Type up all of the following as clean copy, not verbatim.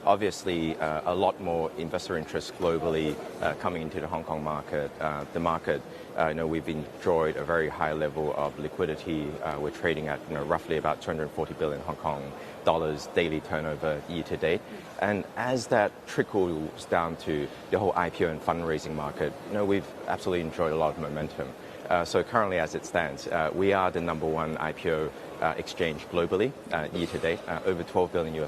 obviously a lot more investor interest globally coming into the Hong Kong market. The market, we've enjoyed a very high level of liquidity. We're trading at roughly about 240 billion Hong Kong dollars daily turnover year to date. And as that trickles down to the whole IPO and fundraising market, we've absolutely enjoyed a lot of momentum. So currently, as it stands, we are the #1 IPO exchange globally year to date. Over $12 billion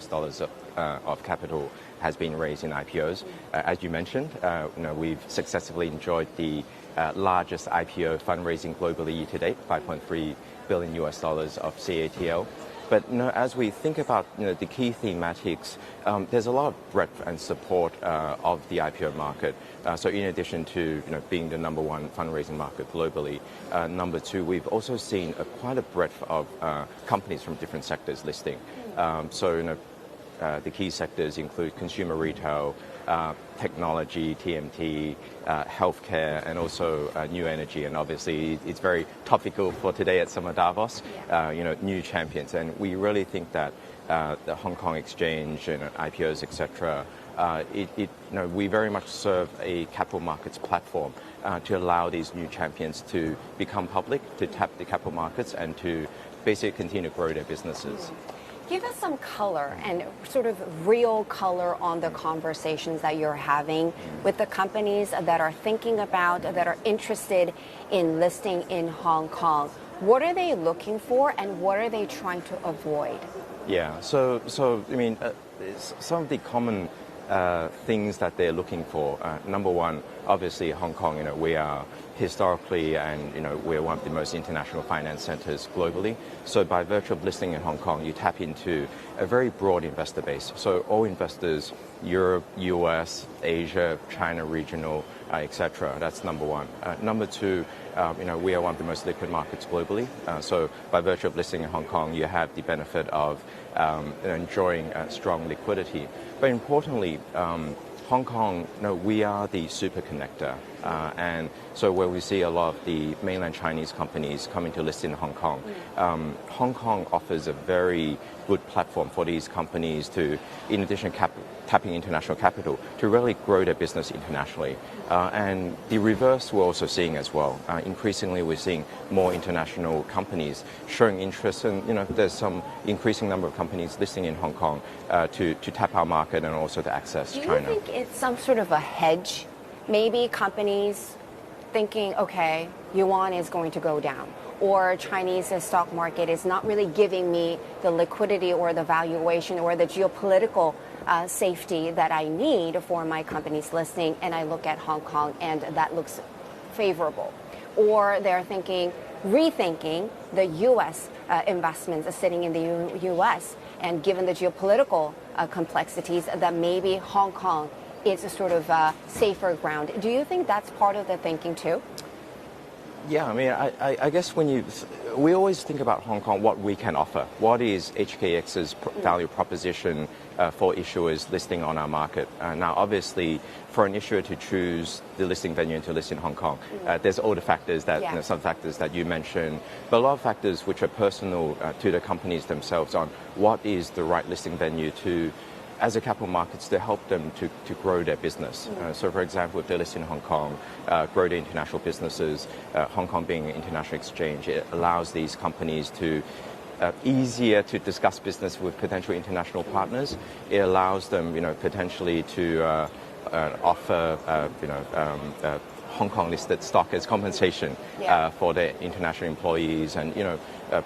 of capital has been raised in IPOs. As you mentioned, we've successfully enjoyed the largest IPO fundraising globally year to date, $5.3 billion of CATL. But as we think about the key thematics, there's a lot of breadth and support of the IPO market. So in addition to being the #1 fundraising market globally, number two, we've also seen quite a breadth of companies from different sectors listing. The key sectors include consumer retail, technology, TMT, healthcare, and also new energy. And obviously, it's very topical for today at Summer Davos, new champions. And we really think that the Hong Kong exchange and IPOs, etc., we very much serve a capital markets platform to allow these new champions to become public, to tap the capital markets, and to basically continue to grow their businesses. Give us some color and sort of real color on the conversations that you're having with the companies that are thinking about, that are interested in listing in Hong Kong. What are they looking for and what are they trying to avoid? Yeah, so I mean, some of the common things that they're looking for. Number one, obviously Hong Kong, we are historically and we're one of the most international finance centers globally. So by virtue of listing in Hong Kong, you tap into a very broad investor base. So all investors, Europe, US, Asia, China regional, etc. That's number one. Number two, we are one of the most liquid markets globally. So by virtue of listing in Hong Kong, you have the benefit of enjoying strong liquidity. But importantly, Hong Kong, we are the super connector. And so where we see a lot of the mainland Chinese companies coming to list in Hong Kong, Hong Kong offers a very good platform for these companies to, in addition tapping international capital, to really grow their business internationally. And the reverse we're also seeing as well. Increasingly, we're seeing more international companies showing interest, and there's some increasing number of companies listing in Hong Kong to tap our market and also to access China. Do you think it's some sort of a hedge? Maybe companies thinking, okay, yuan is going to go down, or Chinese stock market is not really giving me the liquidity or the valuation or the geopolitical safety that I need for my company's listing, and I look at Hong Kong and that looks favorable. Or they're rethinking the U.S. investments sitting in the U.S. and given the geopolitical complexities that maybe Hong Kong is a sort of safer ground. Do you think that's part of the thinking too? Yeah, I mean, I guess we always think about Hong Kong, what we can offer. What is HKEX's value proposition for issuers listing on our market? Now, obviously, for an issuer to choose the listing venue and to list in Hong Kong, there's all the factors that, some factors that you mentioned, but a lot of factors which are personal to the companies themselves on what is the right listing venue as a capital markets to help them to grow their business. So, for example, if they list in Hong Kong, grow their international businesses, Hong Kong being an international exchange, it allows these companies to easier to discuss business with potential international partners. It allows them, potentially to offer, Hong Kong listed stock as compensation for their international employees, and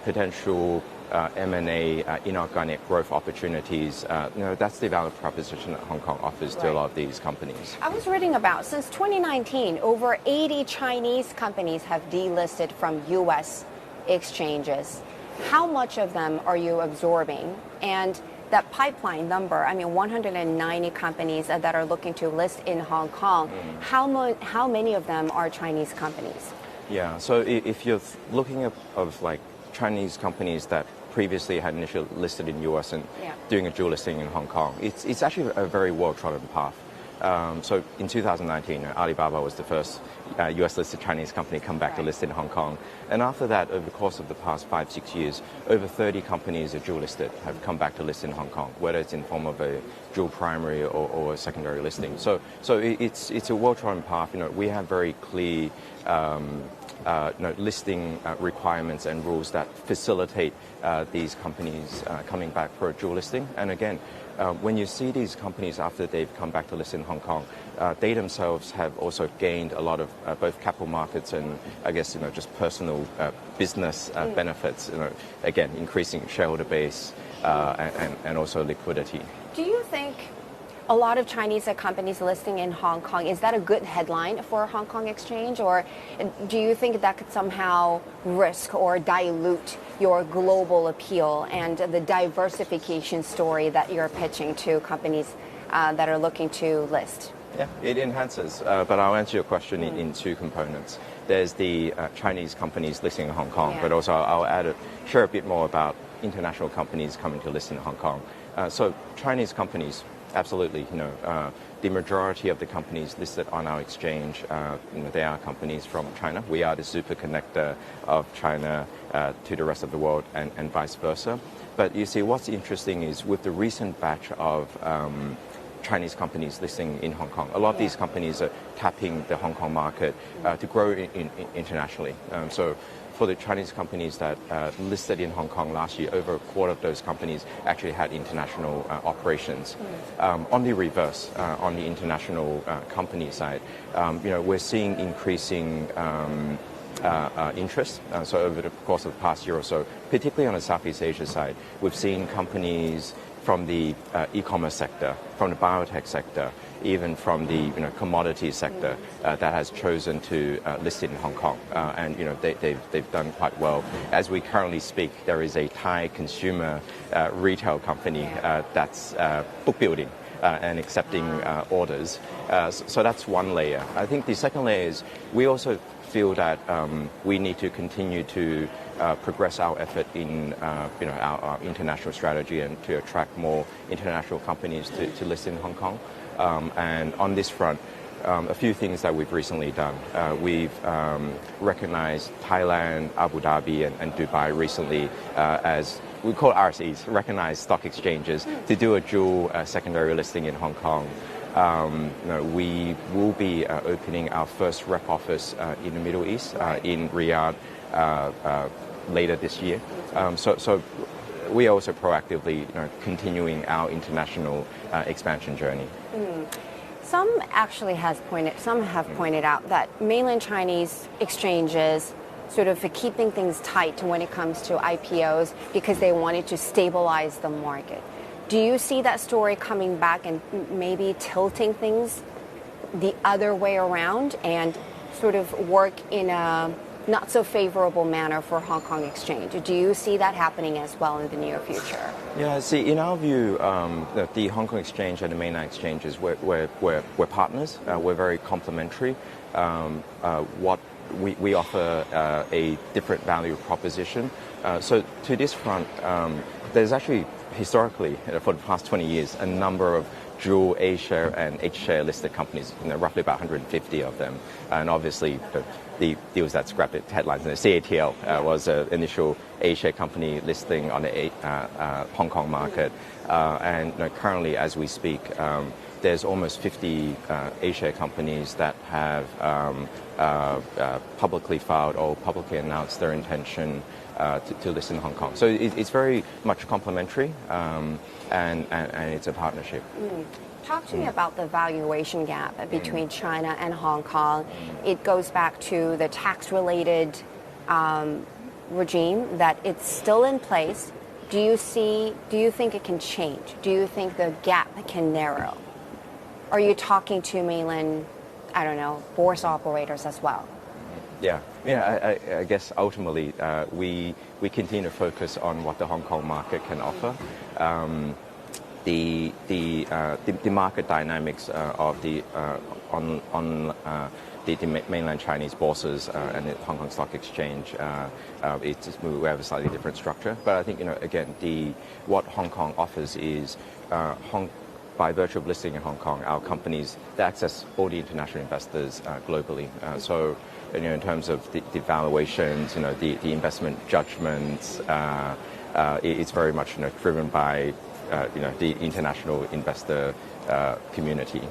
potential M&A, inorganic growth opportunities. That's the value proposition that Hong Kong offers to a lot of these companies. I was reading about, since 2019, over 80 Chinese companies have delisted from U.S. exchanges. How much of them are you absorbing? And that pipeline number, I mean, 190 companies that are looking to list in Hong Kong, how many of them are Chinese companies? Yeah, so if you're looking at like Chinese companies that previously had initially listed in US and doing a dual listing in Hong Kong, it's actually a very well-trodden path. So in 2019, Alibaba was the first US-listed Chinese company come back to list in Hong Kong. And after that, over the course of the past 5-6 years, over 30 companies are dual-listed, have come back to list in Hong Kong, whether it's in form of a dual primary or a secondary listing. So it's a well-trodden path. We have very clear listing requirements and rules that facilitate these companies coming back for a dual listing. And again, when you see these companies after they've come back to list in Hong Kong, they themselves have also gained a lot of both capital markets and I guess just personal business benefits. Again, increasing shareholder base and also liquidity. Do you think a lot of Chinese companies listing in Hong Kong, is that a good headline for Hong Kong Exchange, or do you think that could somehow risk or dilute your global appeal and the diversification story that you're pitching to companies that are looking to list? Yeah, it enhances, but I'll answer your question in two components. There's the Chinese companies listing in Hong Kong, but also I'll share a bit more about international companies coming to list in Hong Kong. So Chinese companies, absolutely, the majority of the companies listed on our exchange, they are companies from China. We are the super connector of China to the rest of the world and vice versa. But you see, what's interesting is with the recent batch of Chinese companies listing in Hong Kong, a lot of these companies are tapping the Hong Kong market to grow internationally. So for the Chinese companies that listed in Hong Kong last year, over a quarter of those companies actually had international operations. On the reverse, on the international company side, we're seeing increasing interest. So over the course of the past year or so, particularly on the Southeast Asia side, we've seen companies from the e-commerce sector, from the biotech sector, even from the commodity sector that has chosen to list it in Hong Kong, and they've done quite well. As we currently speak, there is a Thai consumer retail company that's book building and accepting orders. So that's one layer. I think the second layer is we also feel that we need to continue to progress our effort in our international strategy and to attract more international companies to list in Hong Kong. And on this front, a few things that we've recently done. We've recognized Thailand, Abu Dhabi, and Dubai recently as we call RSEs, recognized stock exchanges, to do a dual secondary listing in Hong Kong. We will be opening our first rep office in the Middle East, in Riyadh, later this year. So we are also proactively continuing our international expansion journey. Some have pointed out that mainland Chinese exchanges sort of keeping things tight when it comes to IPOs because they wanted to stabilize the market. Do you see that story coming back and maybe tilting things the other way around and sort of work in a not so favorable manner for Hong Kong Exchange? Do you see that happening as well in the near future? Yeah, see, in our view, the Hong Kong Exchange and the mainland exchanges, we're partners. We're very complementary. We offer a different value proposition. So to this front, there's actually historically, for the past 20 years, a number of dual A-share and H-share listed companies, roughly about 150 of them. And obviously, the deals that scrapped the headlines, the CATL was an initial A-share company listing on the Hong Kong market. And currently, as we speak, there's almost 50 A-share companies that have publicly filed or publicly announced their intention to list in Hong Kong. So it's very much complementary, and it's a partnership. Talk to me about the valuation gap between China and Hong Kong. It goes back to the tax-related regime that it's still in place. Do you think it can change? Do you think the gap can narrow? Are you talking to mainland, bourse operators as well? Yeah. I guess ultimately we continue to focus on what the Hong Kong market can offer. The market dynamics of the mainland Chinese bourses and the Hong Kong Stock Exchange, we have a slightly different structure. But I think again, what Hong Kong offers is by virtue of listing in Hong Kong, our companies, they access all the international investors globally. So, in terms of the valuations, the investment judgments, it's very much driven by the international investor community.